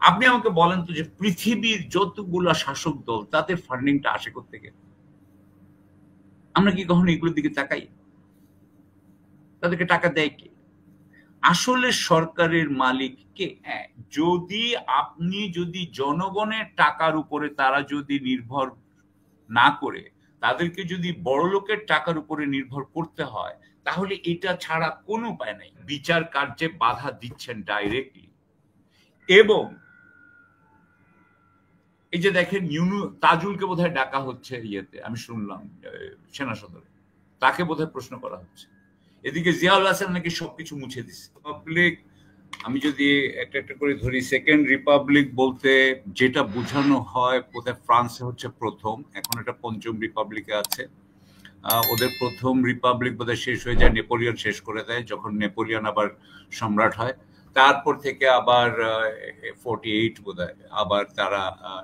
আপনি আমাকে বলেন তো যে পৃথিবীর যতগুলা শাসক দল তাদের ফান্ডিংটা আসে কোত্থেকে? আমরা কি কখনো এগুলোর দিকে তাকাই? তাদেরকে টাকা দেয় কে? আসলে সরকারের মালিক কে? হ্যাঁ, যদি জনগণের টাকার উপরে তারা যদি নির্ভর না করে তাদেরকে যদি বড়লোকের টাকার উপরে নির্ভর করতে হয়, তাহলে এটা ছাড়া কোনো উপায় নাই। বিচার কার্যে বাধা দিচ্ছেন ডাইরেক্টলি। এবং এই যে দেখেন তাজুলকে বোধহয় ডাকা হচ্ছে ইয়েতে, আমি শুনলাম সেনা সদরে, তাকে বোধহয় প্রশ্ন করা হচ্ছে। এদিকে জিয়াউল হাসান নাকি সবকিছু মুছে দিচ্ছে। রিপাবলিক, আমি যদি একটা একটা করে ধরি, সেকেন্ড রিপাবলিক বলতে যেটা বোঝানো হয় বোধহয় ফ্রান্সে হচ্ছে প্রথম, এখন এটা পঞ্চম রিপাবলিকে আছে। ওদের প্রথম রিপাবলিক বোধহয় শেষ হয়ে যায়, নেপোলিয়ন শেষ করে দেয় যখন নেপোলিয়ন আবার সম্রাট হয়। তারপর থেকে আবার 48 বোধহয় আবার তারা,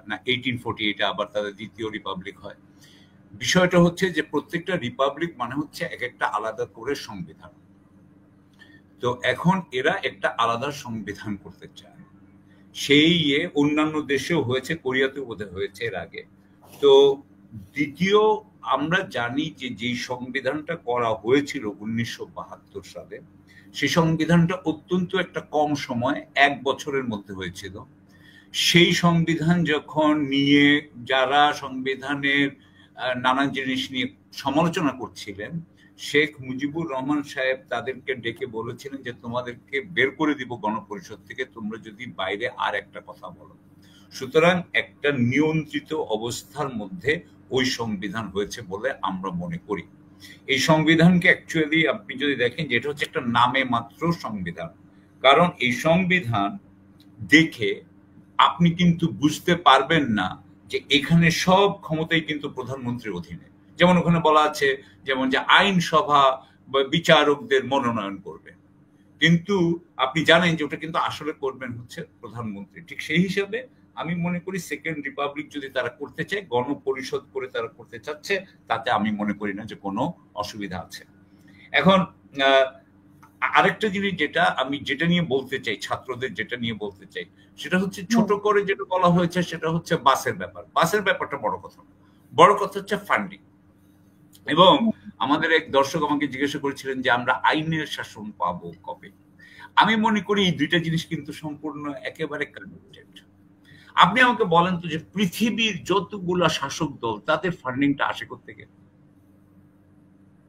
না 1848 আবার তাদের দ্বিতীয় রিপাবলিক হয়। বিষয়টা হচ্ছে যে প্রত্যেকটা রিপাবলিক মানে হচ্ছে এক একটা আলাদা করে সংবিধান। তো এখন এরা একটা আলাদা সংবিধান করতে চায়। সেই অন্যান্য দেশেও হয়েছে, কোরিয়াতেও বোধহয় হয়েছে এর আগে। তো দ্বিতীয়, আমরা জানি যে যেই সংবিধানটা করা হয়েছিল 1972 সালে, সেই সংবিধানটা অত্যন্ত একটা কম সময়, 1 বছরের মধ্যে হয়েছিল। সেই সংবিধান যখন নিয়ে যারা সংবিধানের নানান জিনিস নিয়ে সমালোচনা করছিলেন, শেখ মুজিবুর রহমান সাহেব তাদেরকে ডেকে বলেছিলেন যে তোমাদেরকে বের করে দিব গণপরিষদ থেকে, তোমরা যদি বাইরে আর একটা কথা বলো। সুতরাং একটা নিয়ন্ত্রিত অবস্থার মধ্যে ওই সংবিধান হয়েছে বলে আমরা মনে করি। এই সংবিধানকে অ্যাকচুয়ালি আপনি যদি দেখেন যে এটা হচ্ছে একটা নামে মাত্র সংবিধান, কারণ এই সংবিধান দেখে আপনি কিন্তু বুঝতে পারবেন না যে এখানে সব ক্ষমতাই কিন্তু প্রধানমন্ত্রীর অধীনে। যেমন ওখানে বলা আছে যেমন যে আইনসভা বা বিচারকদের মনোনয়ন করবে, কিন্তু আপনি জানেন যে ওটা কিন্তু আসলে করবেন হচ্ছে প্রধানমন্ত্রী। ঠিক সেই হিসাবে আমি মনে করি সেকেন্ড রিপাবলিক যদি তারা করতে চায়, গণপরিষদ করে তারা করতে চাচ্ছে, তাতে আমি মনে করি না যে কোনো অসুবিধা আছে। এখন আরেকটা জিনিস যেটা নিয়ে বলতে চাই, ছাত্রদের যেটা নিয়ে বলতে চাই, সেটা হচ্ছে ছোট করে যেটা বলা হয়েছে সেটা হচ্ছে বাসের ব্যাপার। বাসের ব্যাপারটা বড় কথা না, বড় কথা হচ্ছে ফান্ডিং। এবং আমাদের এক দর্শক আমাকে জিজ্ঞাসা করেছিলেন যে আমরা আইনের শাসন পাবো কবে। আমি মনে করি এই দুইটা জিনিস কিন্তু সম্পূর্ণ একেবারে কানেক্টেড। আপনি আমাকে বলেন তো যে পৃথিবীর যতগুলা শাসক দল তাদের ফান্ডিংটা আসে কোত্থেকে?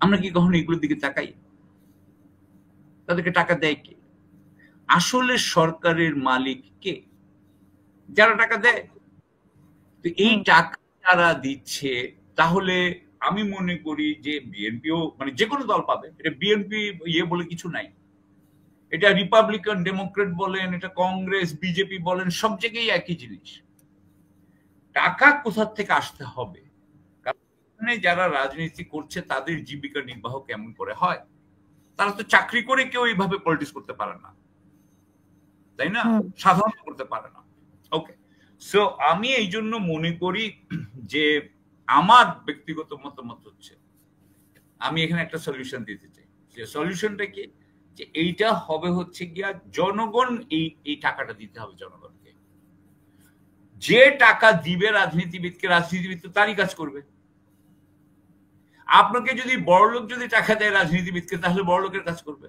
আমরা কি কখনো এগুলোর দিকে তাকাই? তাদেরকে টাকা দেয় কে? আসলে সরকারের মালিক কে? যারা টাকা দেয়। তো এই টাকা যারা দিচ্ছে, তাহলে আমি মনে করি যে বিএনপিও, মানে যে কোনো দল পাবে, এটা বিএনপি বলে কিছু নাই। এটা রিপাবলিকান, ডেমোক্রেট বলেন, এটা কংগ্রেস, বিজেপি বলেন, সব জায়গায় একই জিনিস। টাকা কোথা থেকে আসতে হবে? কারণ যারা রাজনীতি করছে তাদের জীবিকা নির্বাহ কেমন করে হয়? তারা তো চাকরি করে কেউ এইভাবে পলিটিক্স করতে পারে না, তাই না? সাধারণত করতে পারে না। ওকে, সো আমি এই জন্য মনে করি যে আমার ব্যক্তিগত মতামত হচ্ছে, আমি এখানে একটা সলিউশন দিতে চাই। যে সলিউশনটা কি, যে এইটা হবে হচ্ছে গিয়া জনগণ এই টাকাটা দিতে হবে জনগণকে। যে টাকা দিবে রাজনীতিবিদকে, রাজনীতিবিদ তো তারই কাজ করবে। আপনাকে যদি বড়লোক যদি টাকা দেয় রাজনীতিবিদকে, তাহলে বড়লোকের কাজ করবে।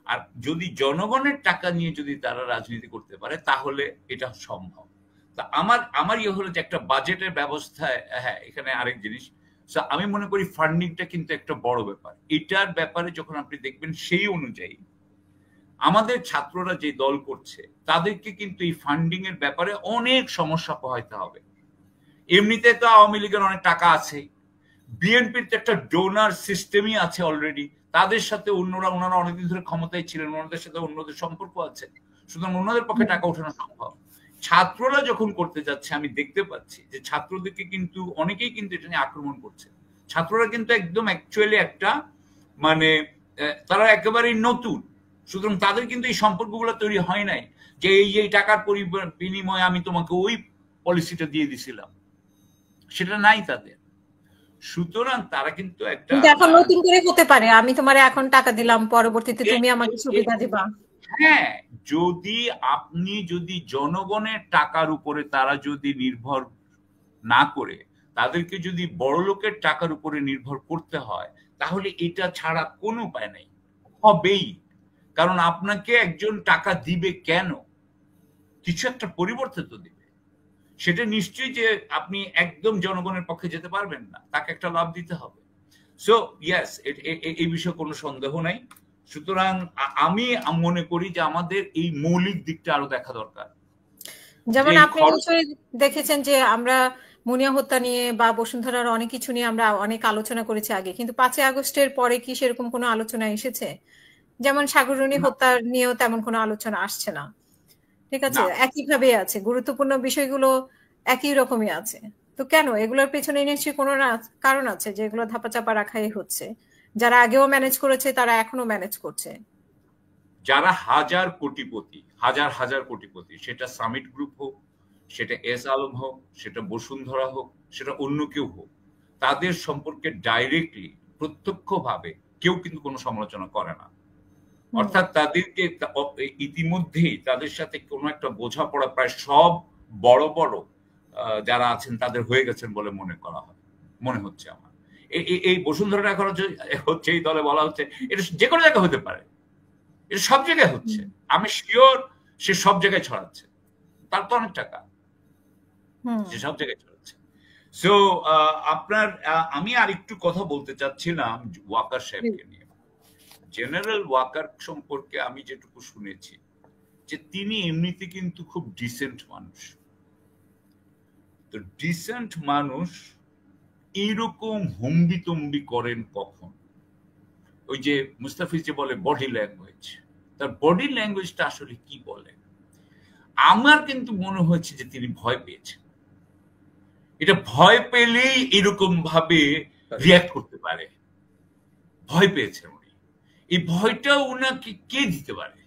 আর যদি জনগণের টাকা নিয়ে যদি তারা রাজনীতি করতে পারে, তাহলে এটা সম্ভব। তা আমার ইয়ে হলো যে একটা বাজেটের ব্যবস্থায়, হ্যাঁ এখানে আরেক জিনিস, আমি মনে করি ফান্ডিংটা কিন্তু একটা বড় ব্যাপার। এটার ব্যাপারে যখন আপনি দেখবেন সেই অনুযায়ী আমাদের ছাত্ররা যে দল করছে তাদেরকে কিন্তু এই ফান্ডিং এর ব্যাপারে অনেক সমস্যা পোহাইতে হবে। এমনিতে তো আওয়ামী লীগের অনেক টাকা আছে, বিএনপির তো একটা ডোনার সিস্টেমই আছে অলরেডি, তাদের সাথে ওনারা অনেকদিন ধরে ক্ষমতায় ছিলেন, ওনাদের সাথে অন্যদের সম্পর্ক আছে, সুতরাং ওনাদের পক্ষে টাকা ওঠানো সম্ভব। ছাত্ররা যখন করতে যাচ্ছে, আমি দেখতে পাচ্ছি যে ছাত্রদেরকে কিন্তু অনেকেই কিন্তু এটা নিয়ে আক্রমণ করছে। ছাত্ররা কিন্তু একদম অ্যাকচুয়ালি একটা, মানে তারা একেবারেই নতুন, সুতরাং তাদের কিন্তু এই সম্পর্কগুলো তৈরি হয় নাই যে এই টাকার বিনিময়ে আমি তোমাকে ওই পলিসিটা দিয়ে দিছিলাম, সেটা নাই তাদের। সুতরাং তারা কিন্তু একটা এখন নতুন করে হতে পারে, আমি তোমার এখন টাকা দিলাম, পরবর্তীতে তুমি আমাকে সুবিধা দিবা। হ্যাঁ, যদি জনগণের টাকার উপরে তারা যদি নির্ভর না করে তাদেরকে যদি বড়লোকের টাকার উপরে নির্ভর করতে হয়, তাহলে এটা ছাড়া কোনো উপায় নেই, হবেই। কারণ আপনাকে একজন টাকা দিবে কেন? কিছু একটা পরিবর্তে তো দিবে। সেটা নিশ্চয়ই যে আপনি একদম জনগণের পক্ষে যেতে পারবেন না, তাকে একটা লাভ দিতে হবে। সো ইয়েস, এই বিষয়ে কোনো সন্দেহ নাই। সুতরাং আমি মনে করি যে আমাদের এই মৌলিক দিকটা আরো দেখা দরকার। যেমন আপনি নিশ্চয়ই দেখেছেন যে আমরা মুনিয়া হত্যা নিয়ে বা বসুন্ধরার অনেক কিছু নিয়ে আমরা অনেক আলোচনা করেছি আগে, কিন্তু 5ই আগস্টের পরে কি সেরকম কোনো আলোচনা এসেছে? যেমন সাগররুনি হত্যা নিয়েও তেমন কোনো আলোচনা আসছে না, ঠিক আছে? একইভাবে আছে, গুরুত্বপূর্ণ বিষয়গুলো একই রকমই আছে। তো কেন? এগুলোর পেছনে নিশ্চয়ই কোনো কারণ আছে যে এগুলো ধাপাচাপা রাখাই হচ্ছে। যারা আগেও ম্যানেজ করেছে তারা এখনো ম্যানেজ করছে। যারা হাজার কোটিপতি, সেটা সামিট গ্রুপ হোক, সেটা এস আলম হোক, সেটা বসুন্ধরা হোক, সেটা অন্য কেউ হোক, তাদের সম্পর্কে ডাইরেক্টলি প্রত্যক্ষভাবে কেউ কিন্তু কোনো সমালোচনা করে না। অর্থাৎ তাদেরকে ইতিমধ্যেই তাদের সাথে কোনো একটা বোঝাপড়া প্রায় সব বড় বড় যারা আছেন তাদের হয়ে গেছেন বলে মনে হচ্ছে আমার। এই বসুন্ধরাটা এখন হচ্ছে এই দলে বলা হচ্ছে, এটা যে কোনো জায়গায় হতে পারে, এটা সব জায়গায় হচ্ছে, আমি শিওর সে সব জায়গায় ছড়াচ্ছে, তার তো অনেক টাকা, সে সব জায়গায় ছড়াচ্ছে। সো আমি আর একটু কথা বলতে চাচ্ছিলাম ওয়াকার সাহেবকে নিয়ে। জেনারেল ওয়াকার সম্পর্কে আমি যেটুকু শুনেছি যে তিনি এমনিতে কিন্তু খুব ডিসেন্ট মানুষ। তো ডিসেন্ট মানুষ এইরকম হম্বিতম্বি করেন কখন? ওই যে মুস্তাফিজ যে বলে বডি ল্যাঙ্গুয়েজ, তার বডি ল্যাঙ্গুয়েজটা আসলে কি বলে? আমার কিন্তু মনে হয়েছে যে তিনি ভয় পেয়েছেন। এটা ভয় পেলেই এরকম ভাবে রিয়াক্ট করতে পারে, ভয় পেয়েছেন উনি। এই ভয়টা উনাকে কে দিতে পারে?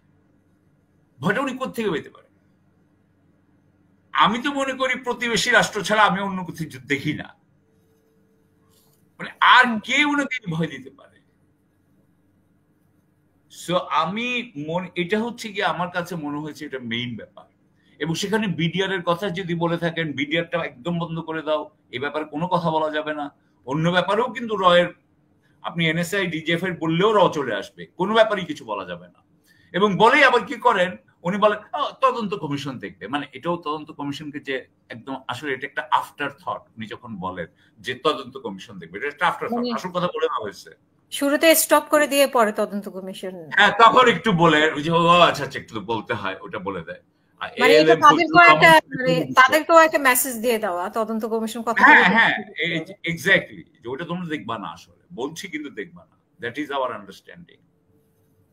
ভয়টা উনি কোথেকে পেতে পারে? আমি তো মনে করি প্রতিবেশী রাষ্ট্র ছাড়া আমি অন্য কিছু দেখি না। মানে আর কে উনাকে ভয় দিতে পারে? সো এটা হচ্ছে কি আমার কাছে মনে হয়েছে এটা মেইন ব্যাপার। এবং সেখানে বিডিআর এর কথা যদি বলে থাকেন, বিডিআরটা একদম বন্ধ করে দাও, এ ব্যাপারে কোনো কথা বলা যাবে না। অন্য ব্যাপারেও কিন্তু রয়ের, আপনি এনএসআই ডিজিএফ এর বললেও র চলে আসবে, কোনো ব্যাপারেই কিছু বলা যাবে না। এবং বলেই আবার কি করেন, উনি বলেন তদন্ত কমিশন দেখবে। মানে এটাও তদন্ত কমিশনকে যে একদম আসলে এটা একটা আফটার থট। উনি যখন বলেন যে তদন্ত কমিশন দেখবে, এটা একটা আফটার থট, আসল কথা বলে দেওয়া হয়েছে। শুরুতে স্টপ করে দিয়ে পরে তদন্ত কমিশন, হ্যাঁ, তখন একটু বলে আচ্ছা একটু বলতে হয়, ওটা বলে দেয়। মানে এটা তাদেরকেও একটা মেসেজ দিয়ে দেওয়া, তদন্ত কমিশন কথা বলে। হ্যাঁ, এক্স্যাক্টলি, যে ওটা তোমরা দেখবা না, আসলে বলছি কিন্তু দেখবা না। That is our understanding.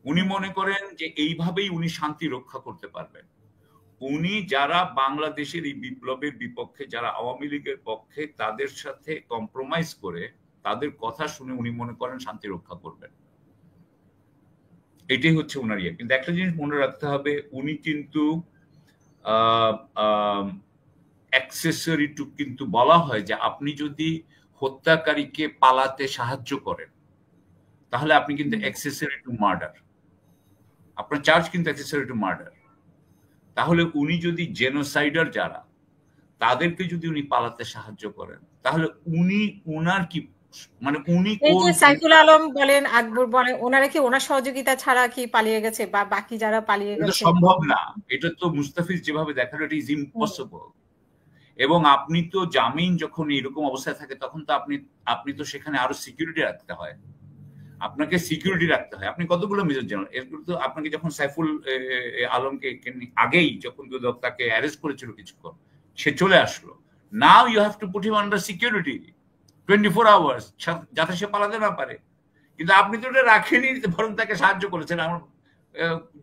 উনি মনে করেন যে এইভাবেই উনি শান্তি রক্ষা করতে পারবেন। উনি যারা বাংলাদেশের এই বিপ্লবের বিপক্ষে, যারা আওয়ামী লীগের পক্ষে, তাদের সাথে কম্প্রোমাইজ করে তাদের কথা শুনে উনি মনে করেন শান্তি রক্ষা করবেন। এটাই হচ্ছে ওনার ইয়ে। কিন্তু একটা জিনিস মনে রাখতে হবে, উনি কিন্তু অ্যাক্সেসরি টু, কিন্তু বলা হয় যে আপনি যদি হত্যাকারীকে পালাতে সাহায্য করেন তাহলে আপনি কিন্তু অ্যাক্সেসরি টু মার্ডার, আপনার চার্জ কিন্তু অ্যাক্সেসরি টু মার্ডার। তাহলে উনি যদি জেনোসাইডার যারা, তাদেরকে যদি উনি পালাতে সাহায্য করেন, তাহলে উনার কি, মানে উনি সাইফুল আলম বলেন, আকবর বলেন, ওনারা কি ওনার সহযোগিতা ছাড়া কি পালিয়ে গেছে, বা বাকি যারা পালিয়ে গেছে? সম্ভব না। এটা তো মুস্তাফিজ যেভাবে দেখালো, এটা ইজ ইম্পসিবল। এবং আপনি তো জামিন যখন এরকম অবস্থায় থাকে, তখন তো আপনি তো সেখানে আরো সিকিউরিটি রাখতে হয়, আপনাকে সিকিউরিটি রাখতে হয়। আপনি কতগুলো মেজর জেনারেল, এগুলো তো আপনাকে যখন সাইফুল আলমকে আগেই যখন তাকে অ্যারেস্ট করেছিল কিছুক্ষণ, সে চলে আসলো, now you have to put him under security 24 hours, যাতে সে পালাতে না পারে। কিন্তু আপনি তো এটা রাখেনি, বরং তাকে সাহায্য করেছেন, আমার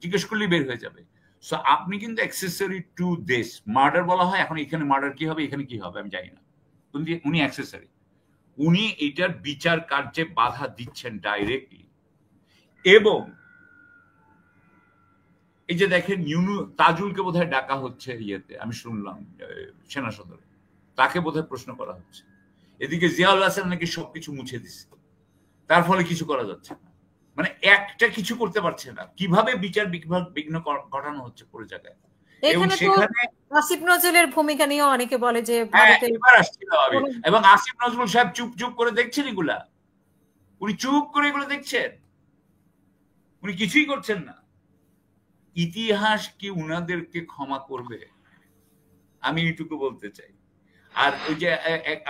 জিজ্ঞেস করলেই বের হয়ে যাবে। সো আপনি কিন্তু অ্যাক্সেসরি টু দিস মার্ডার বলা হয়। এখন এখানে মার্ডার কি হবে, এখানে কি হবে আমি জানি না, উনি অ্যাক্সেসরি। উনি এটার বিচার কার্যে বাধা দিচ্ছেন ডাইরেক্টলি। এবং এই যে দেখেন, তাজুলকে বোধহয় ডাকা হচ্ছে ইয়েতে, আমি শুনলাম সেনা সদরে, তাকে বোধহয় প্রশ্ন করা হচ্ছে। এদিকে জিয়াউল হাসান নাকি সবকিছু মুছে দিচ্ছে, তার ফলে কিছু করা যাচ্ছে না। মানে একটা কিছু করতে পারছে না, কিভাবে বিচার বিঘ্ন ঘটানো হচ্ছে পুরো জায়গায়। এবং এখানে তো সেখানে আসিফ নজরুলের ভূমিকা নিয়ে অনেকে বলে যে হ্যাঁ ভারতের এবার আসছিলাম আমি, এবং আসিফ নজরুল সাহেব চুপ চুপ করে দেখছেন এগুলা, উনি চুপ করে এগুলো দেখছেন, উনি কিছুই করছেন না। ইতিহাস কি উনাদেরকে ক্ষমা করবে? আমি এইটুকু বলতে চাই। আর ওই যে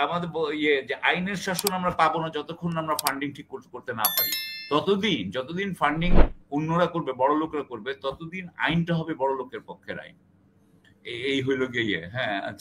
আমাদের ইয়ে যে আইনের শাসন আমরা পাবো না যতক্ষণ আমরা ফান্ডিং ঠিক করতে না পারি, যতদিন ফান্ডিং অন্যরা করবে, বড় লোকরা করবে, ততদিন আইনটা হবে বড় লোকের পক্ষের আইন। এই হইল গিয়ে হ্যাঁ। আচ্ছা।